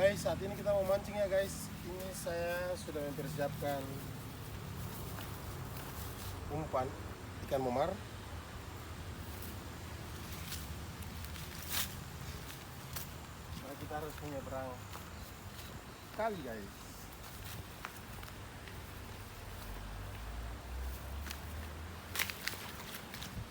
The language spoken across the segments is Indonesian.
Guys, saat ini kita mau mancing ya guys. Ini saya sudah mempersiapkan umpan ikan momar. Nah, kita harus menyeberang kali guys.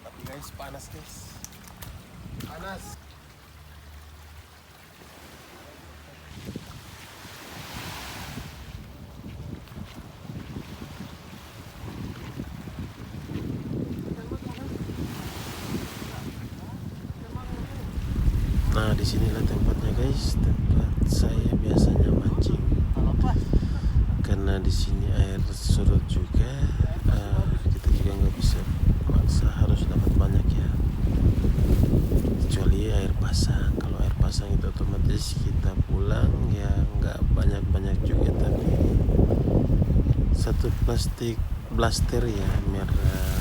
Tapi guys, panas guys. Panas. Nah, disinilah tempatnya guys, tempat saya biasanya mancing. Karena di sini air surut juga, kita juga nggak bisa maksa harus dapat banyak ya. Kecuali air pasang. Kalau air pasang itu otomatis kita pulang ya nggak banyak-banyak juga, tapi satu plastik blaster ya merah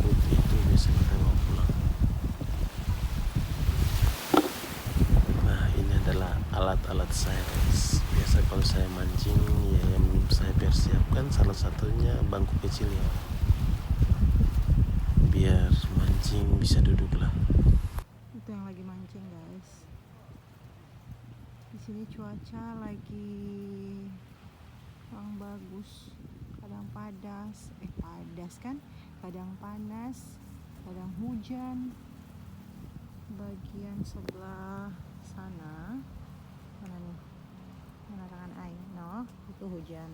putih itu biasa kita bawa pulang. Alat-alat saya guys, biasa kalau saya mancing ya yang saya persiapkan salah satunya bangku kecil ya, biar mancing bisa duduk lah. Itu yang lagi mancing guys. Di sini cuaca lagi kurang bagus, kadang padas kan, kadang panas, kadang hujan. Bagian sebelah sana mana nih, penerangan air, itu hujan.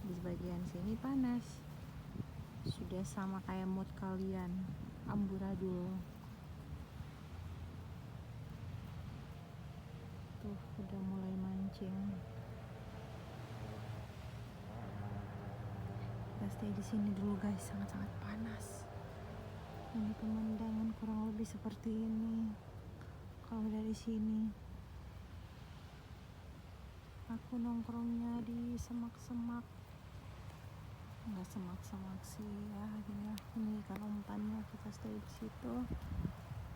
Di bagian sini panas, sudah sama kayak mood kalian, amburadul. Tuh udah mulai mancing. Kita stay di sini dulu guys, sangat-sangat panas. Ini pemandangan kurang lebih seperti ini. Kalau dari sini aku nongkrongnya di semak-semak, nggak semak-semak sih ya, ini kan umpannya, kita stay di situ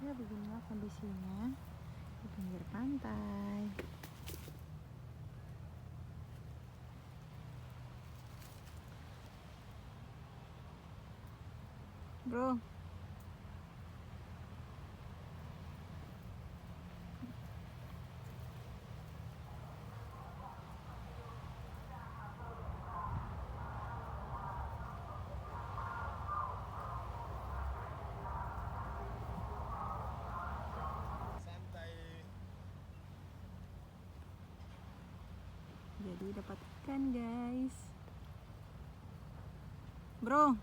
ya. Beginilah kondisinya di pinggir pantai. Bro, jadi dapat ikan guys. Bro,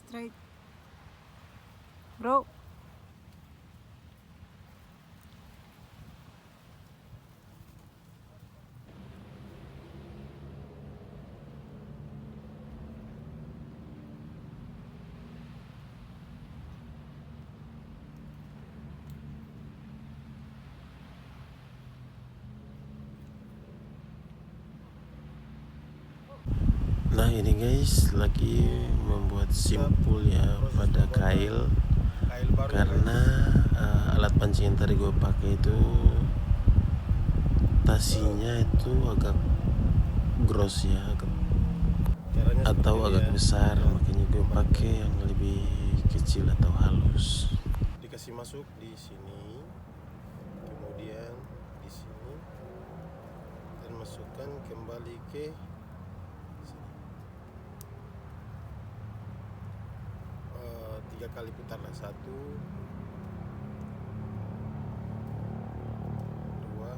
straight. Bro. Nah ini guys lagi membuat simpul ya pada kail karena alat pancing yang tadi gue pakai itu tasinya itu agak gross ya, atau agak besar, makanya gue pakai yang lebih kecil atau halus. Dikasih masuk di sini, kemudian di sini, dan masukkan kembali ke sini. 3 kali putar lah, 1, 2, 3.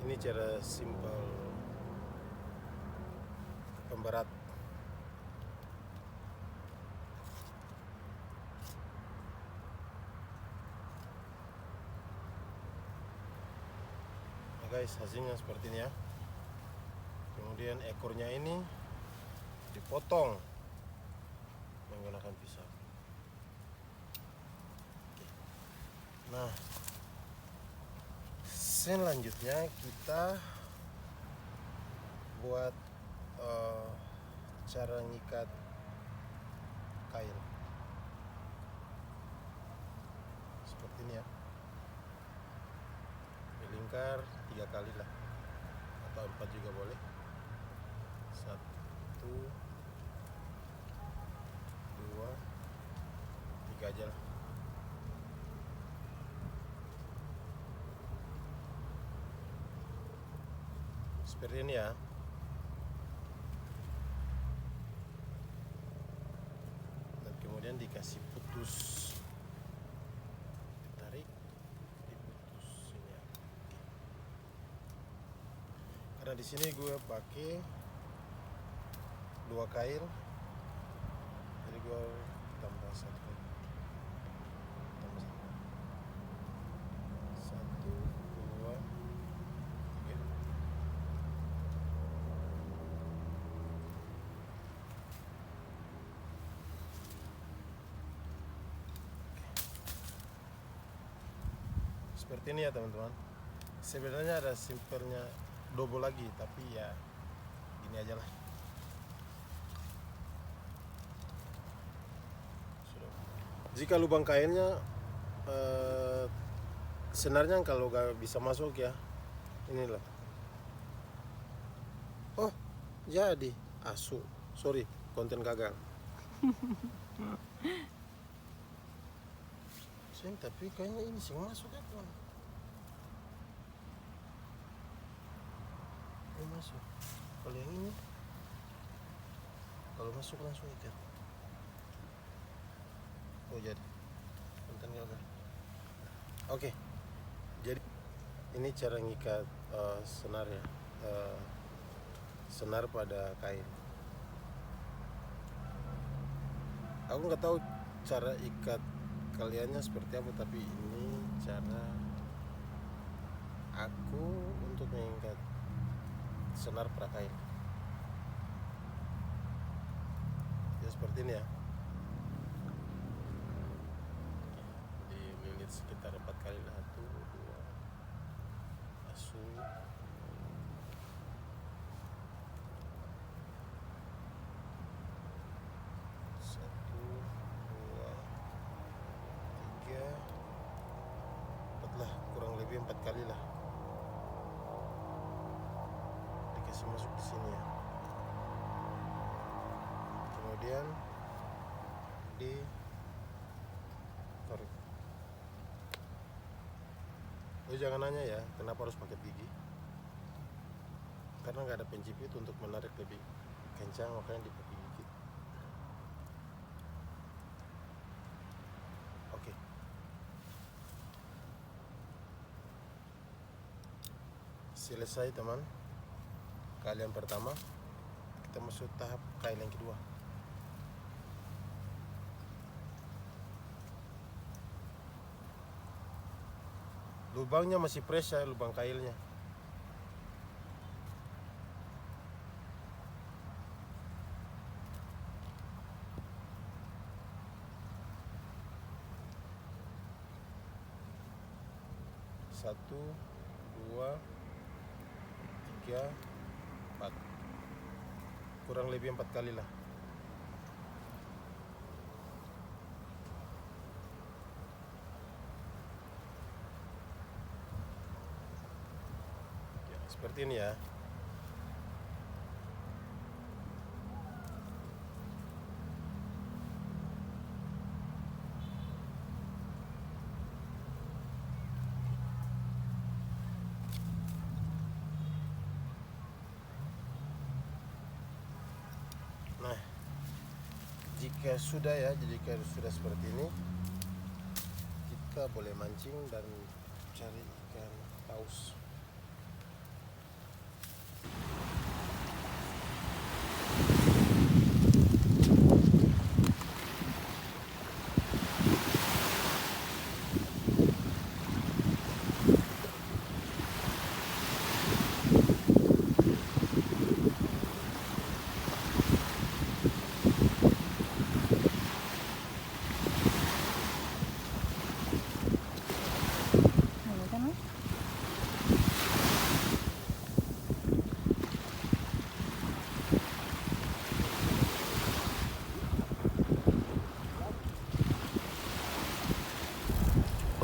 Ini cara simpel pemberat. Nah guys, hasilnya seperti ini ya. Kemudian ekornya ini dipotong menggunakan pisau. Nah, selanjutnya kita buat cara ngikat kail seperti ini ya. Dilingkar 3 kali lah, atau 4 juga boleh. 1, 2, 3 aja lah. Seperti ini ya. Dan kemudian dikasih putus, ditarik, diputus ini ya. Karena di sini gue pakai 2 kail, jadi gue tambah 1, tambah 1, 2, 3. Seperti ini ya teman-teman. Sebenarnya ada simpelnya double lagi, tapi ya gini aja lah. Jika lubang kailnya senarnya kalau gak bisa masuk ya, inilah. Oh, jadi asu. Sorry, konten gagal. Tapi kayaknya ini sih masuk ya kawan. Ini masuk. Kalau yang ini, kalau masuk langsung ikat. Oh jadi konten gagal. Oke. Jadi ini cara ngikat senar ya, senar pada kain. Aku nggak tahu cara ikat kaliannya seperti apa, tapi ini cara aku untuk mengikat senar pada kain. Ya seperti ini ya. Dililit sekitar 4 kali lah, 1, 2, asu. 4 kali lah dikasih masuk di sini ya. Kemudian ditarik. Lo jangan nanya ya kenapa harus pakai gigi, karena nggak ada penjepit untuk menarik lebih kencang, makanya dipakai gigi. Oke. selesai teman, kail yang pertama. Kita masuk tahap kail yang kedua. Lubangnya masih fresh ya, lubang kailnya. Satu, dua, tiga, empat. Kurang lebih 4 kali lah. Ya, seperti ini ya. Nah, jika sudah seperti ini, kita boleh mancing dan cari ikan paus.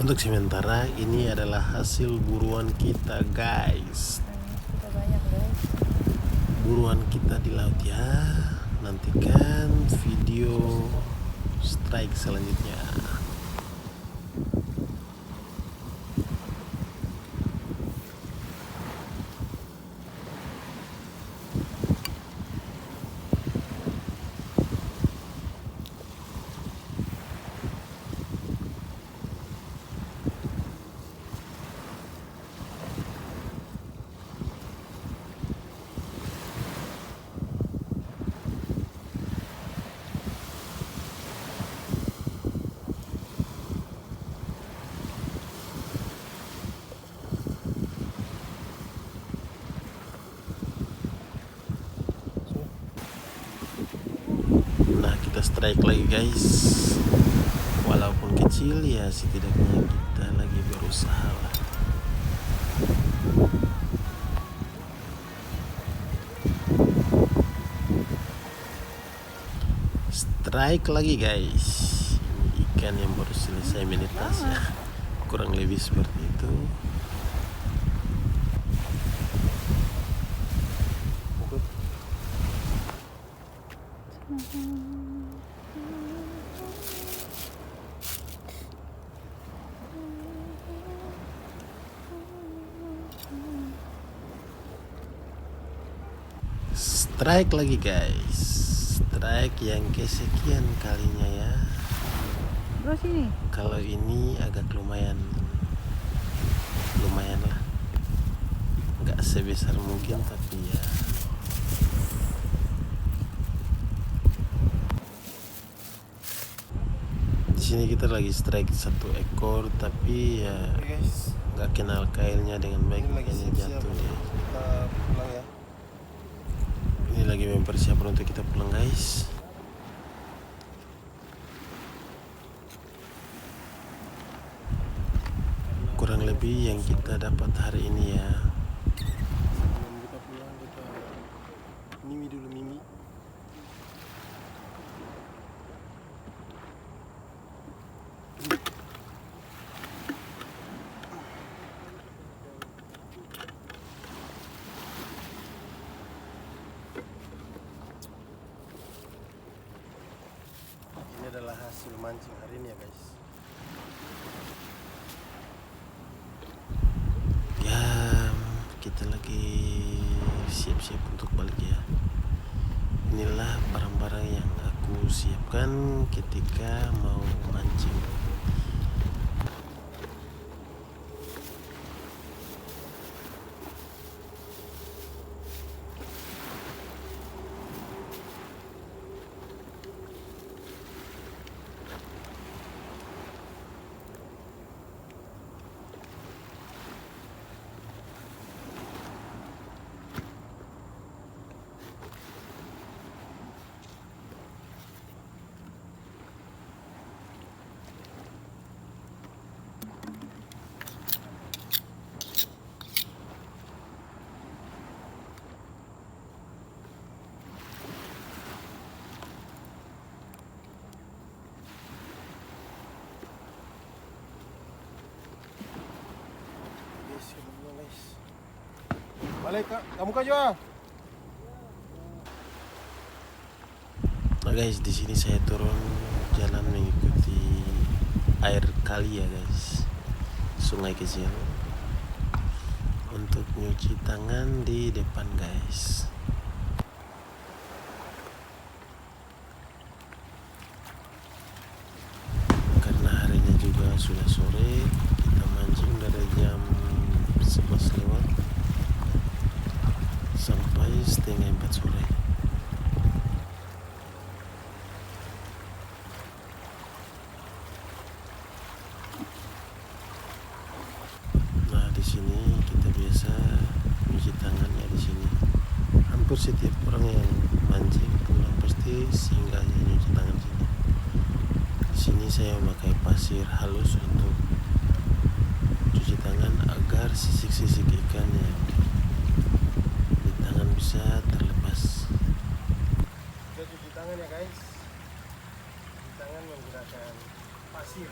Untuk sementara ini adalah hasil buruan kita guys. Buruan kita di laut ya. Nantikan video strike selanjutnya. Nah, kita strike lagi guys. Walaupun kecil ya, setidaknya kita lagi berusaha lah. Strike lagi guys. Ini ikan yang baru selesai menetas ya. Kurang lebih seperti itu. Strike lagi guys. Strike yang kesekian kalinya ya. Bro sini. Kalau ini agak lumayan lah. Nggak sebesar mungkin tapi ya. Di sini kita lagi strike 1 ekor tapi ya nggak kenal kailnya dengan baik, makanya jatuh ya. Kita pulang ya. Ini lagi mempersiapkan untuk kita pulang guys. Kurang lebih yang kita dapat hari ini ya. Sebelum kita pulang, kita mimi dulu mimi. Ini adalah hasil mancing hari ini ya guys. Ya, kita lagi siap-siap untuk balik ya. Inilah barang-barang yang aku siapkan ketika mau mancing. Balik kak, kamu kak juga. Nah guys, di sini saya turun jalan mengikuti air kali ya guys, sungai kecil, untuk nyuci tangan di depan guys. Karena harinya juga sudah sore, kita mancing dari jam 11 lewat sampai setengah 4 sore. Nah di sini kita biasa cuci tangannya di sini. Hampir setiap orang yang mancing pulang pasti singgahnya cuci tangan sini. Di sini saya memakai pasir halus untuk cuci tangan agar sisik-sisik ikan yang di tangan bisa terlepas. Kita cuci tangan ya guys. Cuci tangan menggunakan pasir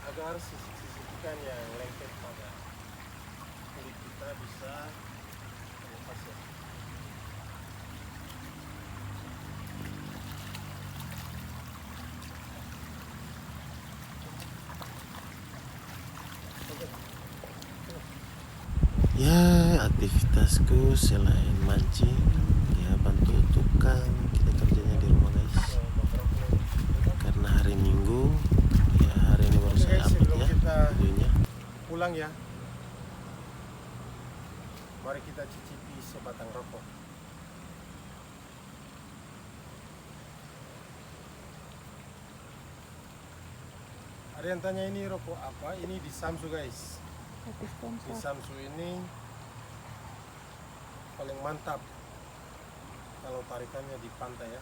agar sisik-sisik ikan yang lengket pada kulit kita bisa terlepas ya. Ya, aktivitasku selain mancing, ya bantu tukang, kita kerjanya di rumah guys. Karena hari Minggu, ya hari ini baru Oke saya guys, upload sebelum ya kita videonya. pulang ya, mari kita cicipi sebatang rokok. Ada yang tanya ini rokok apa? Ini di Samsu guys. Tapi Di sponsor. Samsu ini paling mantap kalau tarikannya di pantai ya.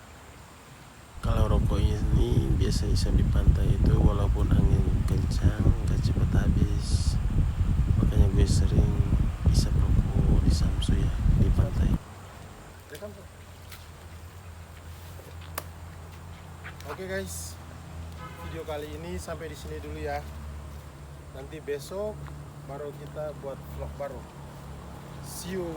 Kalau rokok ini biasa isap di pantai itu walaupun angin kencang gak cepat habis. Makanya gue sering isap rokok di Samsu ya, di pantai. Ya kan? Oke guys, video kali ini sampai di sini dulu ya. Nanti besok baru kita buat vlog baru. See you.